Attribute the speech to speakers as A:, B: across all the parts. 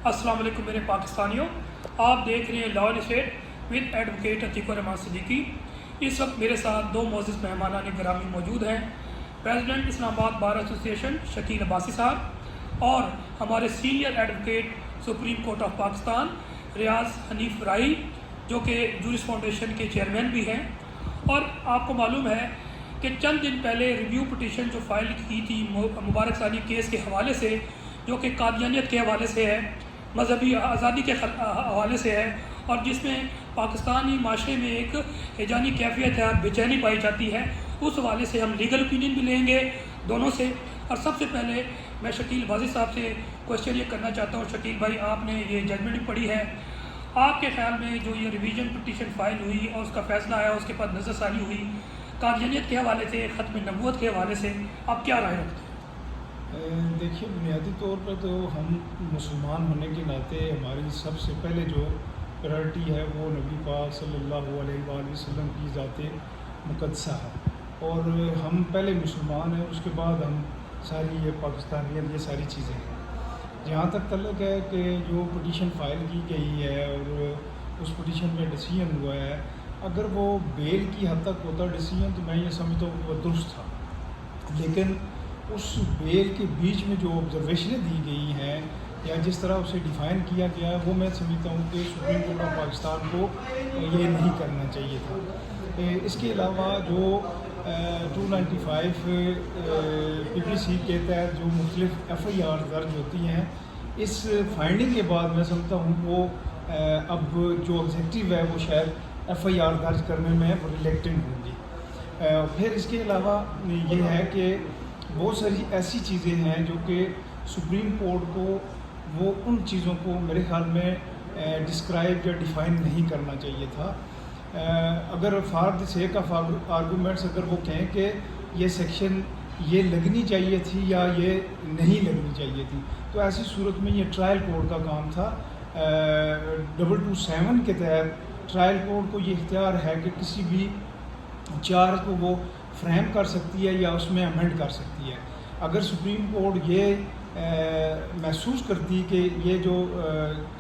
A: السلام علیکم میرے پاکستانیوں، آپ دیکھ رہے ہیں law and state with advocate Atiq ur Rahman Siddiqui. اس وقت میرے ساتھ دو معزز مہمانان گرامی موجود ہیں، پریزیڈنٹ اسلام آباد بار ایسوسیشن شکیل عباسی صاحب اور ہمارے senior advocate Supreme Court of Pakistan Riaz Hanif Rai, جو کہ جورس فاؤنڈیشن کے چیئرمین بھی ہیں۔ اور آپ کو معلوم ہے کہ چند دن پہلے ریویو پٹیشن جو فائل کی تھی مبارک ثانی کیس کے حوالے سے، جو کہ قادیانیت کے حوالے سے ہے، مذہبی آزادی کے حوالے سے ہے، اور جس میں پاکستانی معاشرے میں ایک ہیجانی کیفیت ہے اور بے چینی پائی جاتی ہے، اس حوالے سے ہم لیگل اوپینین بھی لیں گے دونوں سے۔ اور سب سے پہلے میں شکیل عباسی صاحب سے کوشچن یہ کرنا چاہتا ہوں، شکیل بھائی آپ نے یہ ججمنٹ بھی پڑھی ہے، آپ کے خیال میں جو یہ ریویژن پٹیشن فائل ہوئی اور اس کا فیصلہ آیا، اس کے بعد نظر ثانی ہوئی قادیانیت کے حوالے سے، ختم نبوت کے حوالے سے، آپ کیا رائے رکھتے ہیں؟
B: دیکھیے، بنیادی طور پر تو ہم مسلمان ہونے کے ناطے ہماری سب سے پہلے جو پرائرٹی ہے وہ نبی پاک صلی اللہ علیہ وآلہ وسلم کی ذات مقدسہ ہے، اور ہم پہلے مسلمان ہیں، اس کے بعد ہم ساری یہ پاکستانیت یہ ساری چیزیں ہیں۔ جہاں تک تعلق ہے کہ جو پٹیشن فائل کی گئی ہے اور اس پٹیشن میں ڈیسیژن ہوا ہے، اگر وہ بیل کی حد تک ہوتا ڈیسیژن تو میں یہ سمجھتا ہوں کہ وہ درست تھا، لیکن اس بیل کے بیچ میں جو آبزرویشنیں دی گئی ہیں یا جس طرح اسے ڈیفائن کیا گیا ہے، وہ میں سمجھتا ہوں کہ سپریم کورٹ آف پاکستان کو یہ نہیں کرنا چاہیے تھا۔ اس کے علاوہ جو 295 پی پی سی کے تحت جو مختلف ایف آئی آر درج ہوتی ہیں، اس فائنڈنگ کے بعد میں سمجھتا ہوں وہ اب جو ایگزیکٹو ہے وہ شاید ایف آئی آر درج کرنے میں ریلیکٹنٹ ہوں گی۔ پھر اس کے علاوہ یہ ہے کہ بہت ساری ایسی چیزیں ہیں جو کہ سپریم کورٹ کو وہ ان چیزوں کو میرے خیال میں ڈسکرائب یا ڈیفائن نہیں کرنا چاہیے تھا۔ اگر for the sake of arguments اگر وہ کہیں کہ یہ سیکشن یہ لگنی چاہیے تھی یا یہ نہیں لگنی چاہیے تھی، تو ایسی صورت میں یہ ٹرائل کورٹ کا کام تھا۔ 227 کے تحت ٹرائل کورٹ کو یہ اختیار ہے کہ کسی بھی چارج کو وہ فریم کر سکتی ہے یا اس میں امینڈ کر سکتی ہے۔ اگر سپریم کورٹ یہ محسوس کرتی کہ یہ جو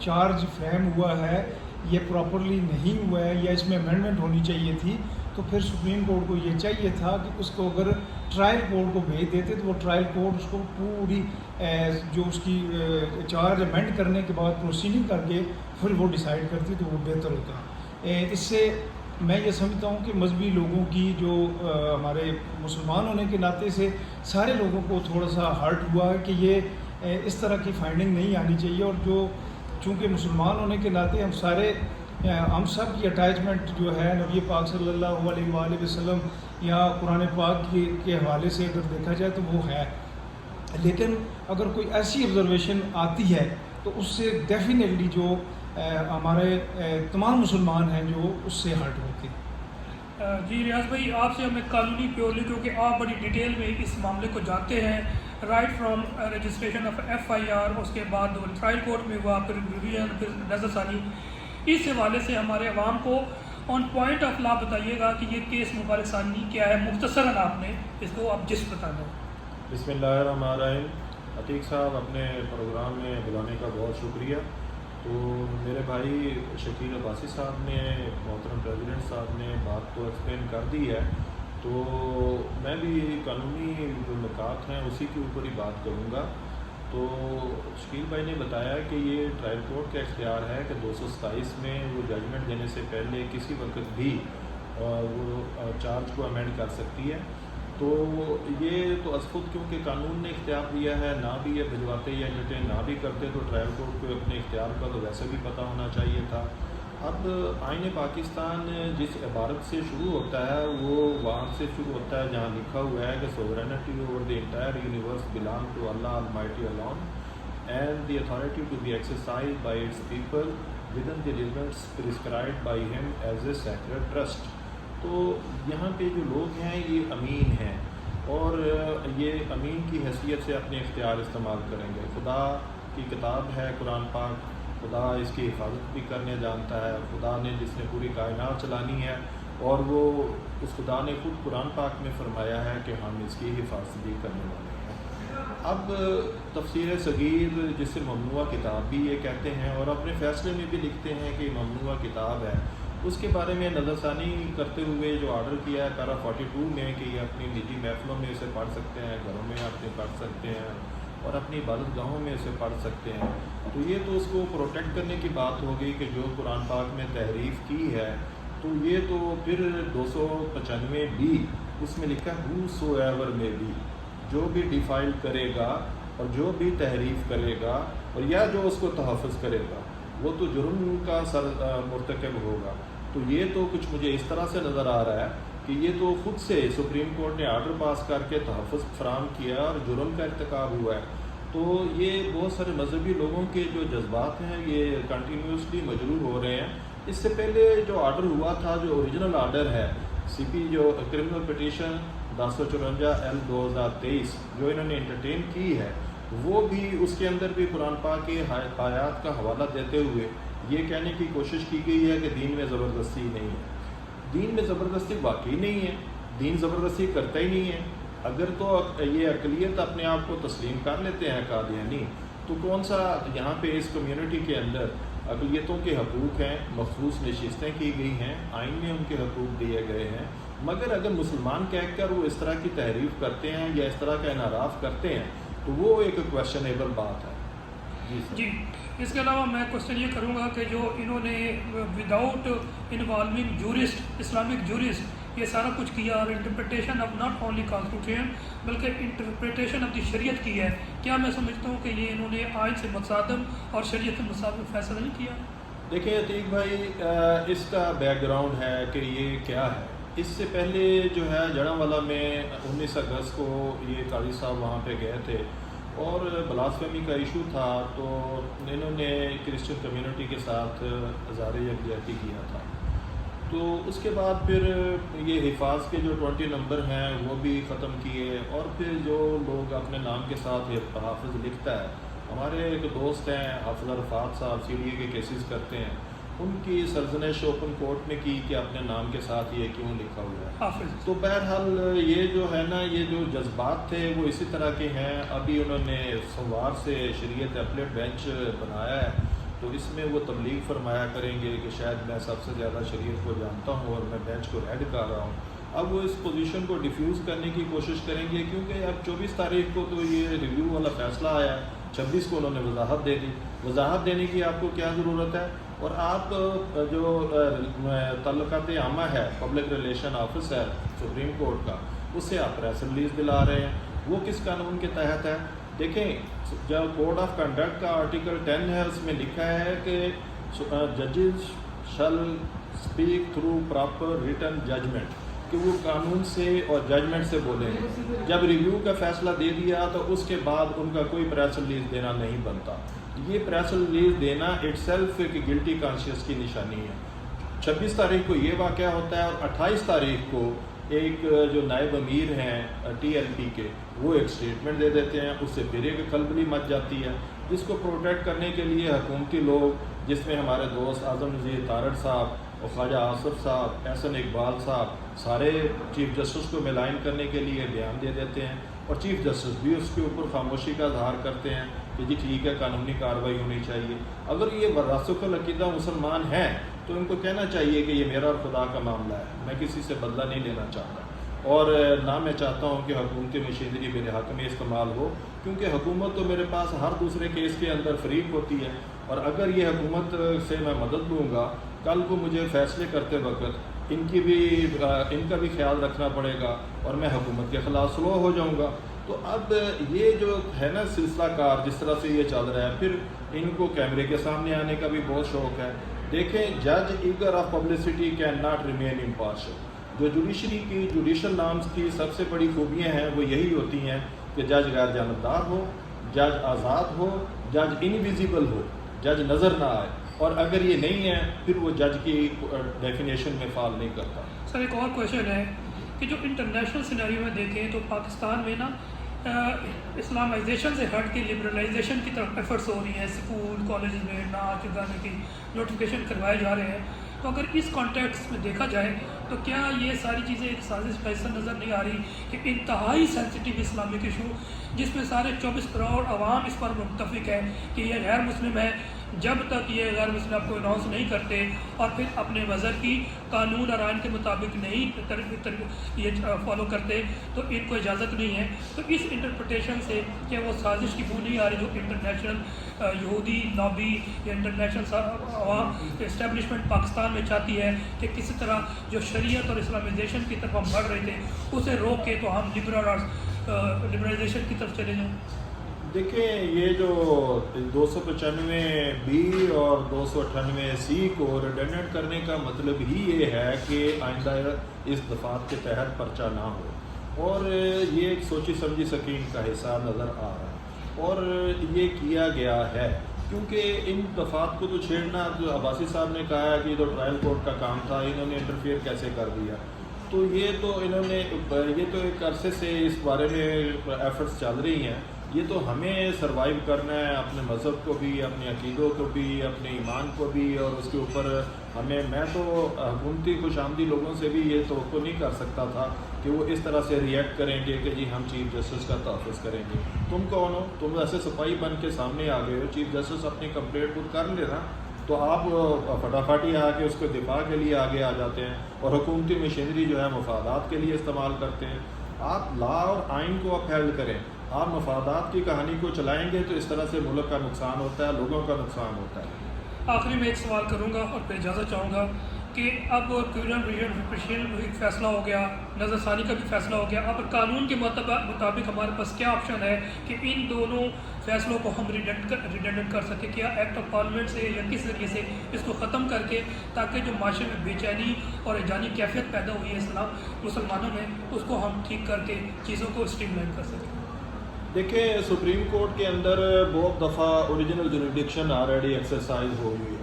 B: چارج فریم ہوا ہے یہ پراپرلی نہیں ہوا ہے یا اس میں امینڈمنٹ ہونی چاہیے تھی، تو پھر سپریم کورٹ کو یہ چاہیے تھا کہ اس کو اگر ٹرائل کورٹ کو بھیج دیتے تو وہ ٹرائل کورٹ اس کو پوری جو اس کی چارج امینڈ کرنے کے بعد پروسیڈنگ کر کے پھر وہ ڈیسائیڈ کرتی تو وہ بہتر ہوتا۔ اس سے میں یہ سمجھتا ہوں کہ مذہبی لوگوں کی جو ہمارے مسلمان ہونے کے ناطے سے سارے لوگوں کو تھوڑا سا ہرٹ ہوا ہے کہ یہ اس طرح کی فائنڈنگ نہیں آنی چاہیے، اور جو چونکہ مسلمان ہونے کے ناطے ہم سب کی اٹیچمنٹ جو ہے نبی پاک صلی اللہ علیہ وآلہ وسلم یا قرآن پاک کے حوالے سے اگر دیکھا جائے تو وہ ہے، لیکن اگر کوئی ایسی آبزرویشن آتی ہے تو اس سے ڈیفینیٹلی جو ہمارے تمام مسلمان ہیں جو اس سے ہرٹ ہوتے ہیں۔
A: جی ریاض بھائی، آپ سے ہمیں قانونی پیورلی، کیونکہ آپ بڑی ڈیٹیل میں اس معاملے کو جانتے ہیں، right from registration of F I R, اس کے بعد ٹرائل کورٹ میں ہوا، پھر ریویژن، پھر نظر ثانی، اس حوالے سے ہمارے عوام کو آن پوائنٹ آف لا بتائیے گا کہ یہ کیس مبارک ثانی کیا ہے، مختصراً آپ نے اس کو اب جس بتا دیں۔
C: بسم اللہ الرحمن الرحیم۔ عتیق صاحب، اپنے پروگرام میں بلانے کا بہت شکریہ۔ تو میرے بھائی شکیل عباسی صاحب نے، محترم پریزیڈنٹ صاحب نے بات تو ایکسپلین کر دی ہے، تو میں بھی قانونی جو نکات ہیں اسی کے اوپر ہی بات کروں گا۔ تو شکیل بھائی نے بتایا کہ یہ ٹرائل کورٹ کا اختیار ہے کہ 227 میں وہ ججمنٹ دینے سے پہلے کسی وقت بھی وہ چارج کو امینڈ کر سکتی ہے۔ تو یہ تو از خود کیونکہ قانون نے اختیار دیا ہے، نہ بھی یہ بھجواتے یا انٹرٹین نہ بھی کرتے تو ٹرائل کورٹ کو اپنے اختیار کا تو ویسے بھی پتہ ہونا چاہیے تھا۔ اب آئین پاکستان جس عبارت سے شروع ہوتا ہے وہ وہاں سے شروع ہوتا ہے جہاں لکھا ہوا ہے کہ sovereignty over the entire universe belong to Allah almighty alone and the authority to be exercised by its people within the limits prescribed by him as a sacred trust۔ تو یہاں پہ جو لوگ ہیں یہ امین ہیں، اور یہ امین کی حیثیت سے اپنے اختیار استعمال کریں گے۔ خدا کی کتاب ہے قرآن پاک، خدا اس کی حفاظت بھی کرنے جانتا ہے، خدا نے جس نے پوری کائنات چلانی ہے، اور وہ اس خدا نے خود قرآن پاک میں فرمایا ہے کہ ہم اس کی حفاظت بھی کرنے والے ہیں۔ اب تفسیر صغیر جس سے ممنوع کتاب بھی یہ کہتے ہیں اور اپنے فیصلے میں بھی لکھتے ہیں کہ ممنوع کتاب ہے، اس کے بارے میں نظر ثانی کرتے ہوئے جو آرڈر کیا ہے پیرا 42 میں کہ یہ اپنی نجی محفلوں میں اسے پڑھ سکتے ہیں، گھروں میں اپنے پڑھ سکتے ہیں اور اپنی عبادت گاہوں میں اسے پڑھ سکتے ہیں، تو یہ تو اس کو پروٹیکٹ کرنے کی بات ہو گئی کہ جو قرآن پاک میں تحریف کی ہے، تو یہ تو پھر 295 بی اس میں لکھا ہے whosoever may be، جو بھی ڈیفائل کرے گا اور جو بھی تحریف کرے گا اور یا جو اس کو تحفظ کرے گا وہ تو جرم کا مرتکب ہوگا۔ تو یہ تو کچھ مجھے اس طرح سے نظر آ رہا ہے کہ یہ تو خود سے سپریم کورٹ نے آرڈر پاس کر کے تحفظ فراہم کیا اور جرم کا ارتکاب ہوا ہے۔ تو یہ بہت سارے مذہبی لوگوں کے جو جذبات ہیں یہ کنٹینیوسلی مجروح ہو رہے ہیں۔ اس سے پہلے جو آرڈر ہوا تھا، جو اوریجنل آرڈر ہے سی پی جو کرمنل پٹیشن 1054 L/2023 جو انہوں نے انٹرٹین کی ہے، وہ بھی اس کے اندر بھی قرآن پاک کے آیات کا حوالہ دیتے ہوئے یہ کہنے کی کوشش کی گئی ہے کہ دین میں زبردستی نہیں ہے۔ دین میں زبردستی واقعی نہیں ہے، دین زبردستی کرتا ہی نہیں ہے۔ اگر تو یہ اقلیت اپنے آپ کو تسلیم کر لیتے ہیں قادیانی، تو کون سا یہاں پہ اس کمیونٹی کے اندر اقلیتوں کے حقوق ہیں، مخصوص نشستیں کی گئی ہیں، آئین میں ان کے حقوق دیے گئے ہیں، مگر اگر مسلمان کہہ کر وہ اس طرح کی تحریف کرتے ہیں یا اس طرح کا انحراف کرتے ہیں تو وہ ایک کویشچنیبل بات ہے۔ جی سر۔
A: جی، اس کے علاوہ میں کوشچن یہ کروں گا کہ جو انہوں نے without involving jurist, Islamic jurist, یہ سارا کچھ کیا اور interpretation of not only constitution بلکہ انٹرپریٹیشن آف دی شریعت کی ہے، کیا میں سمجھتا ہوں کہ یہ انہوں نے آئین سے متصادم اور شریعت سے متصادم فیصلہ نہیں کیا؟
C: دیکھیں عتیق بھائی، اس کا بیک گراؤنڈ ہے کہ یہ کیا ہے۔ اس سے پہلے جو ہے جڑاں میں 19 اگست کو یہ قاضی صاحب وہاں پہ گئے تھے اور بلاسفیمی کا ایشو تھا، تو انہوں نے کرسچن کمیونٹی کے ساتھ اظہار یکجہتی کیا تھا۔ تو اس کے بعد پھر یہ حفاظ کے جو 20 نمبر ہیں وہ بھی ختم کیے، اور پھر جو لوگ اپنے نام کے ساتھ حافظ لکھتا ہے، ہمارے ایک دوست ہیں حافظ عرفات صاحب، سی ڈی اے کے کیسز کرتے ہیں، ان کی سرزنش اوپن کورٹ میں کی کہ اپنے نام کے ساتھ یہ کیوں لکھا ہوا ہے
A: حافظ۔
C: تو بہرحال یہ جو ہے نا، یہ جو جذبات تھے وہ اسی طرح کے ہیں۔ ابھی انہوں نے سوموار سے شریعت اپلیٹ بینچ بنایا ہے، تو اس میں وہ تبلیغ فرمایا کریں گے کہ شاید میں سب سے زیادہ شریعت کو جانتا ہوں اور میں بینچ کو ہیڈ کر رہا ہوں۔ اب وہ اس پوزیشن کو ڈیفیوز کرنے کی کوشش کریں گے، کیونکہ اب 24 تاریخ کو تو یہ ریویو والا فیصلہ آیا ہے، 26 کو انہوں نے وضاحت دے دی۔ وضاحت دینے کی آپ کو کیا ضرورت ہے؟ اور آپ جو تعلقات عامہ ہے، پبلک ریلیشن آفس ہے سپریم کورٹ کا، اس سے آپ پریس ریلیز دلا رہے ہیں، وہ کس قانون کے تحت ہے؟ دیکھیں، جب کوڈ آف کنڈکٹ کا آرٹیکل 10 ہے، اس میں لکھا ہے کہ ججز shall speak through proper written judgment, کہ وہ قانون سے اور ججمنٹ سے بولیں گے۔ جب ریویو کا فیصلہ دے دیا تو اس کے بعد ان کا کوئی پریس ریلیز دینا نہیں بنتا۔ یہ پریس ریلیز دینا اٹ سیلف ایک گلٹی کانشیس کی نشانی ہے۔ 26 تاریخ کو یہ واقعہ ہوتا ہے اور 28 تاریخ کو ایک جو نائب امیر ہیں ٹی ایل پی کے، وہ ایک سٹیٹمنٹ دے دیتے ہیں، اس سے پھر ایک کھلبلی مچ جاتی ہے، جس کو پروٹیکٹ کرنے کے لیے حکومتی لوگ، جس میں ہمارے دوست اعظم نذیر تارڑ صاحب اور خواجہ آصف صاحب، احسن اقبال صاحب، سارے چیف جسٹس کو ملائن کرنے کے لیے بیان دے دیتے ہیں، اور چیف جسٹس بھی اس کے اوپر خاموشی کا اظہار کرتے ہیں کہ جی ٹھیک ہے، قانونی کارروائی ہونی چاہیے۔ اگر یہ راسخ العقیدہ مسلمان ہیں تو ان کو کہنا چاہیے کہ یہ میرا اور خدا کا معاملہ ہے، میں کسی سے بدلہ نہیں لینا چاہتا، اور نہ میں چاہتا ہوں کہ حکومتی مشینری میرے حق میں استعمال ہو، کیونکہ حکومت تو میرے پاس ہر دوسرے کیس کے اندر فریق ہوتی ہے، اور اگر یہ حکومت سے میں مدد لوں گا، کل کو مجھے فیصلے کرتے وقت ان کا بھی خیال رکھنا پڑے گا اور میں حکومت کے خلاف سلو ہو جاؤں گا۔ تو اب یہ جو ہے نا سلسلہ کار جس طرح سے یہ چل رہا ہے، پھر ان کو کیمرے کے سامنے آنے کا بھی بہت شوق ہے۔ دیکھیں، جج eager of publicity can not remain impartial. جو جوڈیشری کی جوڈیشل نامز کی سب سے بڑی خوبیاں ہیں وہ یہی ہوتی ہیں کہ جج غیر جانبدار ہو، جج آزاد ہو، جج انویزیبل ہو، جج نظر نہ آئے، اور اگر یہ نہیں ہے پھر وہ جج کی ڈیفینیشن میں فال نہیں کرتا۔
A: سر ایک اور کویشچن ہے کہ جو انٹرنیشنل سینیریو میں دیکھیں تو پاکستان میں نا اسلامائزیشن سے ہٹ کے لبرلائزیشن کی طرف ایفرٹس ہو رہی ہیں، اسکول کالجز میں ناچ گانے کی نوٹیفکیشن کروائے جا رہے ہیں، تو اگر اس کانٹیکس میں دیکھا جائے تو کیا یہ ساری چیزیں ایک سازش کا حصہ نظر نہیں آ رہی کہ انتہائی سینسٹیو اسلامک ایشو جس میں سارے 24 کروڑ عوام اس پر متفق ہے کہ یہ غیر مسلم ہے، جب تک یہ غیر مسلم آپ کو اناؤنس نہیں کرتے اور پھر اپنے مذہب کی قانون اور آئین کے مطابق نہیں یہ فالو کرتے تو ان کو اجازت نہیں ہے. تو اس انٹرپریٹیشن سے کہ وہ سازش کی بو نہیں آ رہی جو انٹرنیشنل یہودی لابی یا انٹرنیشنل عوام اسٹیبلشمنٹ پاکستان میں چاہتی ہے کہ کسی طرح جو شریعت اور اسلامائزیشن کی طرف ہم بڑھ رہے تھے اسے روک کے تو ہم لبرلائزیشن کی طرف چلے جائیں.
C: دیکھیں یہ جو 295B اور 298C کو ریڈنڈنٹ کرنے کا مطلب ہی یہ ہے کہ آئندہ اس دفعات کے تحت پرچہ نہ ہو، اور یہ ایک سوچی سمجھی سکیم کا حصہ نظر آ رہا ہے اور یہ کیا گیا ہے کیونکہ ان دفعات کو تو چھیڑنا، جو عباسی صاحب نے کہا ہے کہ یہ تو ٹرائل کورٹ کا کام تھا، انہوں نے انٹرفیئر کیسے کر دیا. تو یہ تو ایک عرصے سے اس بارے میں ایفرٹس چل رہی ہیں. یہ تو ہمیں سروائیو کرنا ہے، اپنے مذہب کو بھی، اپنے عقیدوں کو بھی، اپنے ایمان کو بھی، اور اس کے اوپر میں تو حکومتی خوش آمدی لوگوں سے بھی یہ توقع نہیں کر سکتا تھا کہ وہ اس طرح سے ریئیکٹ کریں گے کہ جی ہم چیف جسٹس کا تحفظ کریں گے. تم کون ہو؟ تم ایسے سپاہی بن کے سامنے آ گئے ہو، چیف جسٹس اپنی کمپلینٹ خود کر لینا تو آپ فٹافٹ ہی آ کے اس کو دفاع کے لیے آگے آ جاتے ہیں اور حکومتی مشینری جو ہے مفادات کے لیے استعمال کرتے ہیں. آپ لا اور آئین کو اپہیلڈ کریں، آپ مفادات کی کہانی کو چلائیں گے تو اس طرح سے ملک کا نقصان ہوتا ہے، لوگوں کا نقصان ہوتا ہے.
A: آخری میں ایک سوال کروں گا اور پھر اجازت چاہوں گا کہ اب کیونکہ فیصلہ ہو گیا، نظر ثانی کا بھی فیصلہ ہو گیا، اب قانون کے مطابق ہمارے پاس کیا آپشن ہے کہ ان دونوں فیصلوں کو ہم ریڈنڈنٹ کر سکیں؟ کیا ایکٹ آف پارلیمنٹ سے یا کس ذریعے سے اس کو ختم کر کے تاکہ جو معاشرے میں بے چینی اور جانی کیفیت پیدا ہوئی ہے مسلمانوں میں اس کو ہم ٹھیک کر کے چیزوں کو اسٹریم لائن کر سکیں؟
C: دیکھیں سپریم کورٹ کے اندر بہت دفعہ اوریجنل جوریڈکشن آلریڈی ایکسرسائز ہو ہوئی ہے.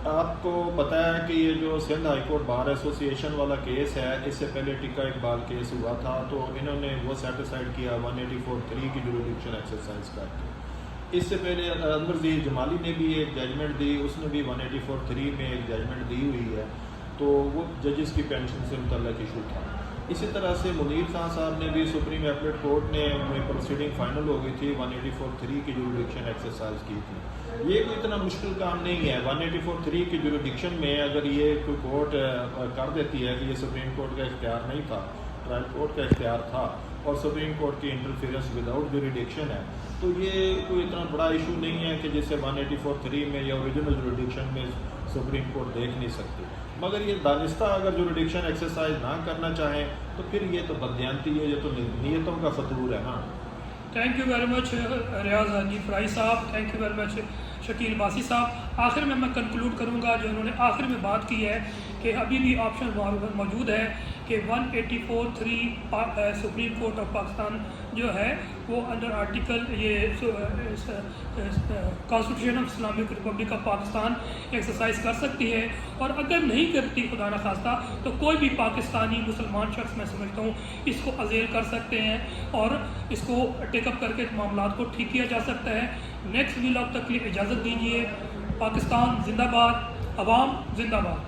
C: آپ کو پتہ ہے کہ یہ جو سندھ ہائی کورٹ بار ایسوسی ایشن والا کیس ہے، اس سے پہلے ٹکا اقبال کیس ہوا تھا تو انہوں نے وہ سیٹیسفائڈ کیا 184(3) کی جوریڈکشن ایکسرسائز کر کے. اس سے پہلے انور ظہیر جمالی نے بھی ایک ججمنٹ دی، اس نے بھی 184(3) میں ایک ججمنٹ دی ہوئی ہے، تو وہ ججز کی پینشن سے متعلق ایشو تھا. اسی طرح سے منیر خان صاحب نے بھی سپریم ایپلیٹ کورٹ نے پروسیڈنگ فائنل ہو گئی تھی 184(3) کی جوریڈکشن ایکسرسائز کی تھی. یہ کوئی اتنا مشکل کام نہیں ہے. 184(3) کی جوریڈکشن میں اگر یہ کوئی کورٹ کر دیتی ہے کہ یہ سپریم کورٹ کا اختیار نہیں تھا، ٹرائل کورٹ کا اختیار تھا اور سپریم کورٹ کی انٹرفیئرنس وداؤٹ جوریڈکشن ہے، تو یہ کوئی اتنا بڑا ایشو نہیں ہے کہ جسے 184(3) میں یا اوریجنل جوریڈکشن میں سپریم کورٹ دیکھ نہیں سکتی. مگر یہ دانستہ اگر جوریڈکشن ایکسرسائز نہ کرنا چاہیں تو پھر یہ تو بددیانتی ہے، یہ تو نیتوں کا فطور ہے. ہاں
A: thank you very much Riyadh Haji fry صاحب، thank you very much Shakeel باسی صاحب. آخر میں کنکلوڈ کروں گا جو انہوں نے آخر میں بات کی ہے کہ ابھی بھی آپشن موجود ہے کہ 184(3) سپریم کورٹ آف پاکستان جو ہے وہ انڈر آرٹیکل یہ constitution of Islamic republic of Pakistan exercise کر سکتی ہے، اور اگر نہیں کرتی خدا نخواستہ تو کوئی بھی پاکستانی مسلمان شخص میں سمجھتا ہوں اس کو ازیل کر سکتے ہیں اور اس کو ٹیک اپ کر کے معاملات کو ٹھیک کیا جا سکتا ہے. نیکسٹ ویل آف تک کے لیے اجازت دیجیے. پاکستان زندہ باد، عوام زندہ باد.